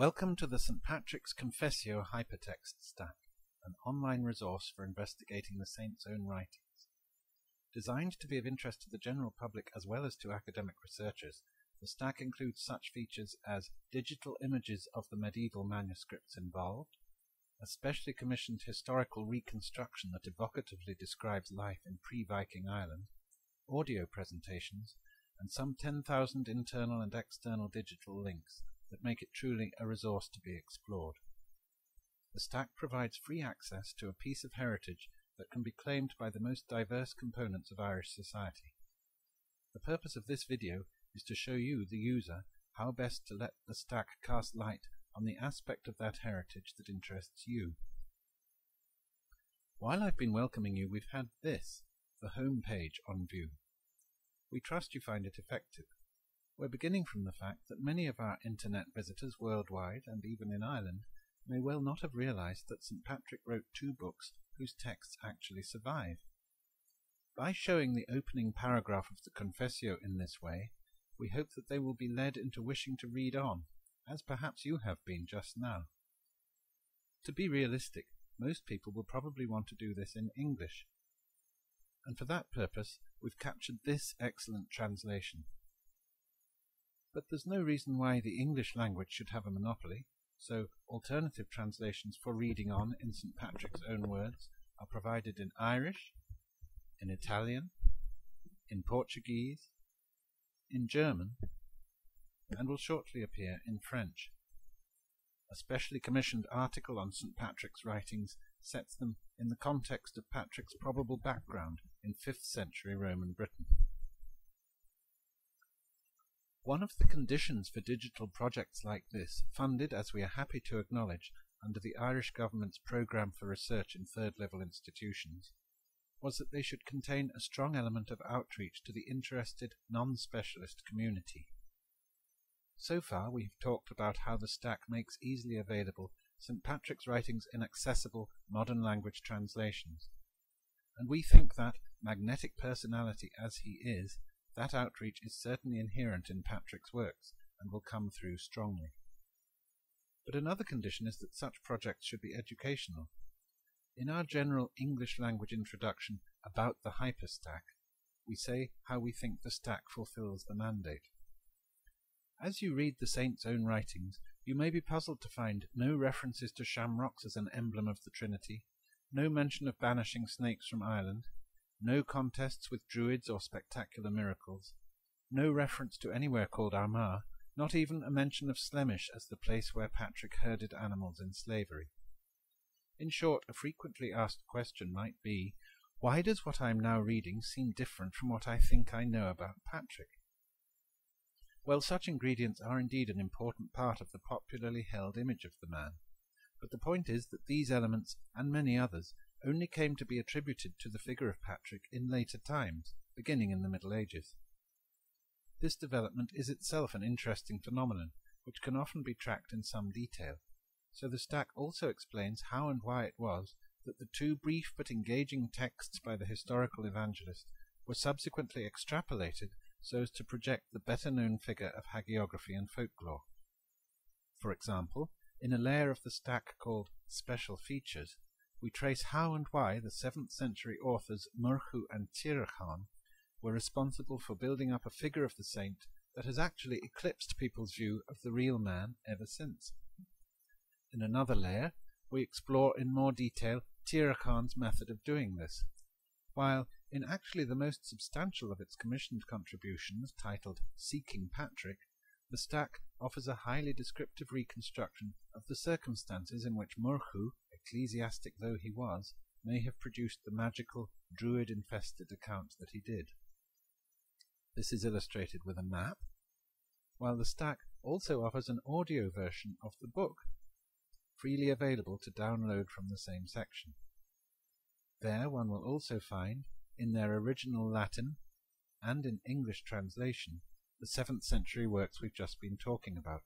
Welcome to the St. Patrick's Confessio HyperStack, an online resource for investigating the saint's own writings. Designed to be of interest to the general public as well as to academic researchers, the stack includes such features as digital images of the medieval manuscripts involved, a specially commissioned historical reconstruction that evocatively describes life in pre-Viking Ireland, audio presentations, and some 10,000 internal and external digital links that make it truly a resource to be explored. The stack provides free access to a piece of heritage that can be claimed by the most diverse components of Irish society. The purpose of this video is to show you, the user, how best to let the stack cast light on the aspect of that heritage that interests you. While I've been welcoming you, we've had this, the home page, on view. We trust you find it effective. We're beginning from the fact that many of our internet visitors worldwide, and even in Ireland, may well not have realized that St. Patrick wrote 2 books whose texts actually survive. By showing the opening paragraph of the Confessio in this way, we hope that they will be led into wishing to read on, as perhaps you have been just now. To be realistic, most people will probably want to do this in English, and for that purpose we've captured this excellent translation. But there's no reason why the English language should have a monopoly, so alternative translations for reading on in St. Patrick's own words are provided in Irish, in Italian, in Portuguese, in German, and will shortly appear in French. A specially commissioned article on St. Patrick's writings sets them in the context of Patrick's probable background in 5th century Roman Britain. One of the conditions for digital projects like this, funded, as we are happy to acknowledge, under the Irish Government's Programme for Research in Third-Level Institutions, was that they should contain a strong element of outreach to the interested, non-specialist community. So far we have talked about how the stack makes easily available St. Patrick's writings in accessible, modern language translations, and we think that, magnetic personality as he is, that outreach is certainly inherent in Patrick's works and will come through strongly. But another condition is that such projects should be educational. In our general English language introduction about the HyperStack, we say how we think the stack fulfills the mandate. As you read the saint's own writings, you may be puzzled to find no references to shamrocks as an emblem of the Trinity, no mention of banishing snakes from Ireland, no contests with druids or spectacular miracles, no reference to anywhere called Armagh, not even a mention of Slemish as the place where Patrick herded animals in slavery. In short, a frequently asked question might be, why does what I am now reading seem different from what I think I know about Patrick? Well, such ingredients are indeed an important part of the popularly held image of the man, but the point is that these elements, and many others, only came to be attributed to the figure of Patrick in later times, beginning in the Middle Ages. This development is itself an interesting phenomenon, which can often be tracked in some detail, so the stack also explains how and why it was that the 2 brief but engaging texts by the historical evangelist were subsequently extrapolated so as to project the better-known figure of hagiography and folklore. For example, in a layer of the stack called Special Features, we trace how and why the 7th century authors Murchu and Tirachan were responsible for building up a figure of the saint that has actually eclipsed people's view of the real man ever since. In another layer, we explore in more detail Tirachan's method of doing this, while in actually the most substantial of its commissioned contributions, titled Seeking Patrick, the stack offers a highly descriptive reconstruction of the circumstances in which Murchu, ecclesiastic though he was, may have produced the magical, druid-infested account that he did. This is illustrated with a map, while the stack also offers an audio version of the book, freely available to download from the same section. There one will also find, in their original Latin and in English translation, the 7th century works we've just been talking about,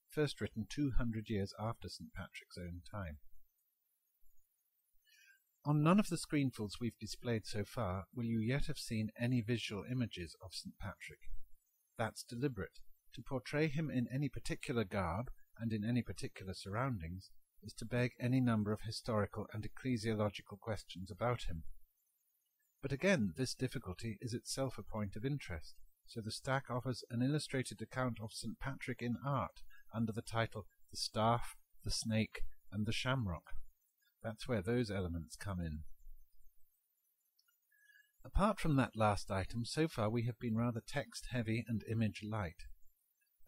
first written 200 years after St. Patrick's own time. On none of the screenfuls we've displayed so far will you yet have seen any visual images of St. Patrick. That's deliberate, to portray him in any particular garb and in any particular surroundings, is to beg any number of historical and ecclesiological questions about him. But again, this difficulty is itself a point of interest, so the stack offers an illustrated account of St. Patrick in art under the title The Staff, the Snake, and the Shamrock. That's where those elements come in. Apart from that last item, so far we have been rather text-heavy and image-light.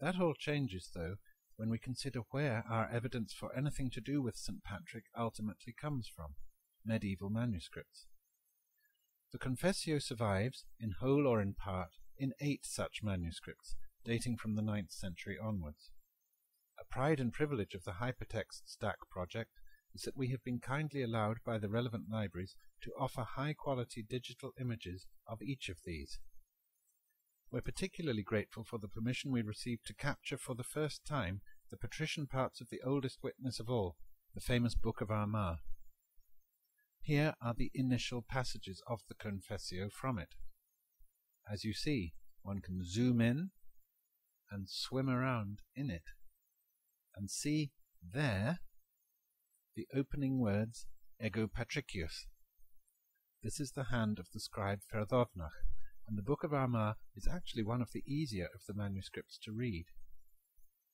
That all changes, though, when we consider where our evidence for anything to do with St. Patrick ultimately comes from: medieval manuscripts. The Confessio survives, in whole or in part, in 8 such manuscripts, dating from the 9th century onwards. A pride and privilege of the Hypertext Stack project is that we have been kindly allowed by the relevant libraries to offer high-quality digital images of each of these. We're particularly grateful for the permission we received to capture for the first time the patrician parts of the oldest witness of all, the famous Book of Armagh. Here are the initial passages of the Confessio from it. As you see, one can zoom in and swim around in it, and see there the opening words Ego Patricius. This is the hand of the scribe Ferðovnach, and the Book of Armagh is actually one of the easier of the manuscripts to read.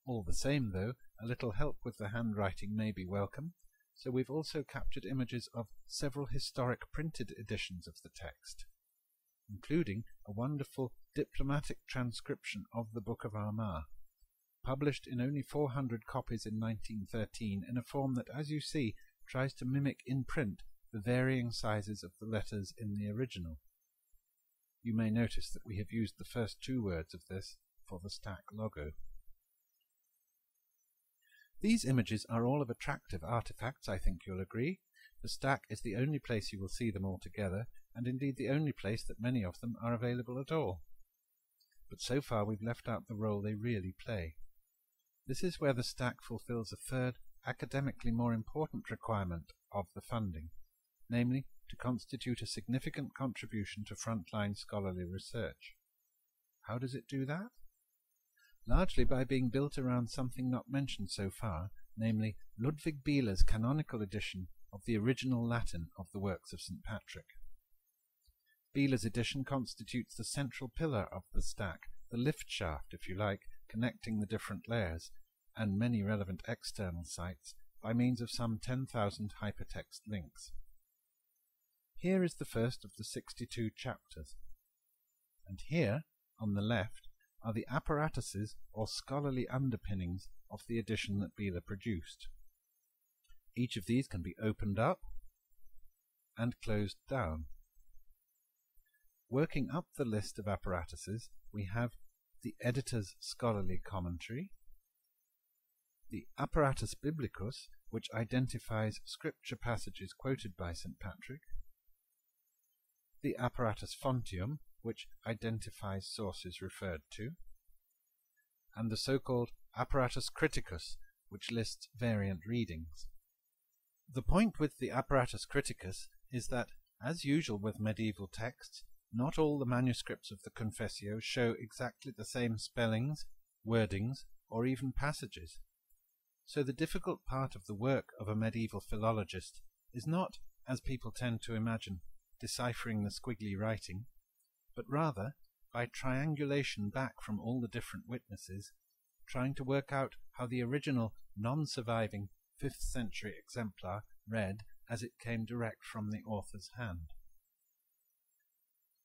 All the same, though, a little help with the handwriting may be welcome, so we've also captured images of several historic printed editions of the text, including a wonderful diplomatic transcription of the Book of Armagh, published in only 400 copies in 1913 in a form that, as you see, tries to mimic in print the varying sizes of the letters in the original. You may notice that we have used the first 2 words of this for the stack logo. These images are all of attractive artifacts, I think you'll agree. The stack is the only place you will see them all together, and indeed the only place that many of them are available at all. But so far we've left out the role they really play. This is where the stack fulfills a third, academically more important requirement of the funding, namely to constitute a significant contribution to frontline scholarly research. How does it do that? Largely by being built around something not mentioned so far, namely Ludwig Bieler's canonical edition of the original Latin of the works of St. Patrick. Bieler's edition constitutes the central pillar of the stack, the lift shaft, if you like, connecting the different layers, and many relevant external sites, by means of some 10,000 hypertext links. Here is the first of the 62 chapters, and here, on the left, are the apparatuses or scholarly underpinnings of the edition that Bieler produced. Each of these can be opened up and closed down. Working up the list of apparatuses, we have the editor's scholarly commentary, the Apparatus Biblicus, which identifies scripture passages quoted by St. Patrick, the Apparatus Fontium, which identifies sources referred to, and the so-called Apparatus Criticus, which lists variant readings. The point with the Apparatus Criticus is that, as usual with medieval texts, not all the manuscripts of the Confessio show exactly the same spellings, wordings, or even passages. So the difficult part of the work of a medieval philologist is not, as people tend to imagine, deciphering the squiggly writing, but rather, by triangulation back from all the different witnesses, trying to work out how the original non-surviving 5th century exemplar read as it came direct from the author's hand.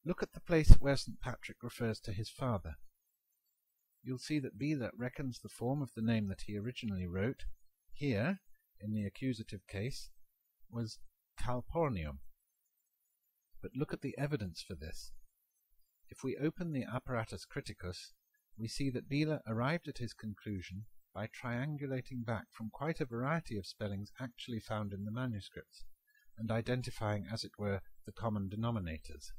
Look at the place where St. Patrick refers to his father. You'll see that Bieler reckons the form of the name that he originally wrote, here, in the accusative case, was Calpornium. But look at the evidence for this. If we open the Apparatus Criticus, we see that Bieler arrived at his conclusion by triangulating back from quite a variety of spellings actually found in the manuscripts, and identifying, as it were, the common denominators.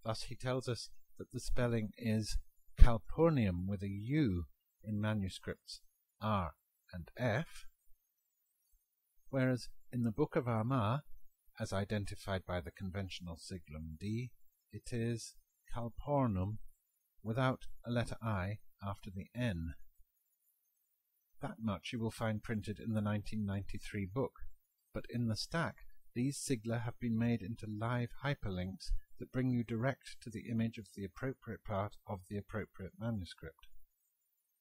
Thus he tells us that the spelling is Calpornium with a U in manuscripts R and F, whereas in the Book of Armagh, as identified by the conventional siglum D, it is Calpornum without a letter I after the N. That much you will find printed in the 1993 book, but in the stack these sigla have been made into live hyperlinks that bring you direct to the image of the appropriate part of the appropriate manuscript.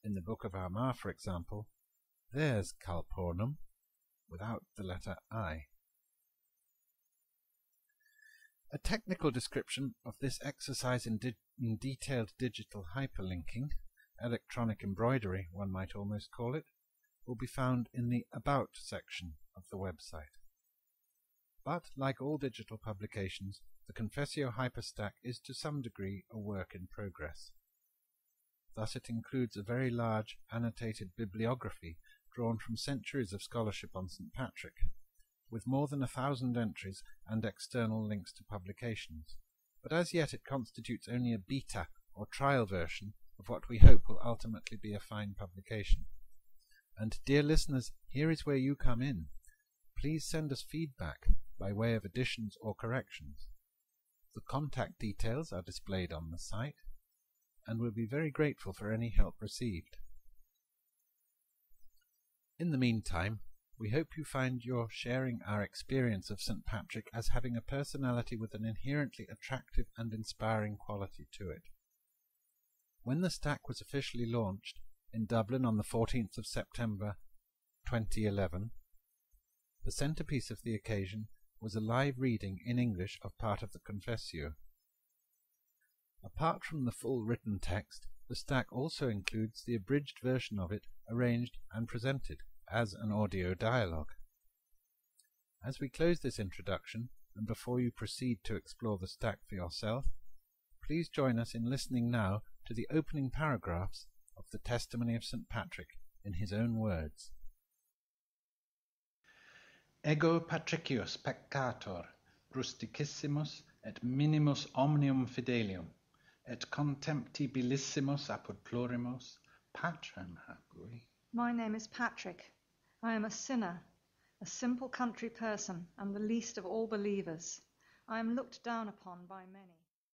In the Book of Armagh, for example, there's Calpurnum, without the letter I. A technical description of this exercise in detailed digital hyperlinking, electronic embroidery one might almost call it, will be found in the About section of the website. But, like all digital publications, the Confessio HyperStack is to some degree a work in progress. Thus it includes a very large annotated bibliography drawn from centuries of scholarship on St. Patrick, with more than 1,000 entries and external links to publications, but as yet it constitutes only a beta or trial version of what we hope will ultimately be a fine publication. And dear listeners, here is where you come in. Please send us feedback by way of additions or corrections. The contact details are displayed on the site, and we'll be very grateful for any help received. In the meantime, we hope you find you're sharing our experience of St. Patrick as having a personality with an inherently attractive and inspiring quality to it. When the stack was officially launched in Dublin on the 14th of September 2011, the centrepiece of the occasion was a live reading in English of part of the Confessio. Apart from the full written text, the stack also includes the abridged version of it arranged and presented as an audio dialogue. As we close this introduction, and before you proceed to explore the stack for yourself, please join us in listening now to the opening paragraphs of the Testimony of St. Patrick in his own words. Ego patricius peccator, rustiциssimus et minimus omnium fidelium, et contemptibilissimus apud plurimus, patrem habui. My name is Patrick. I am a sinner, a simple country person, and the least of all believers. I am looked down upon by many.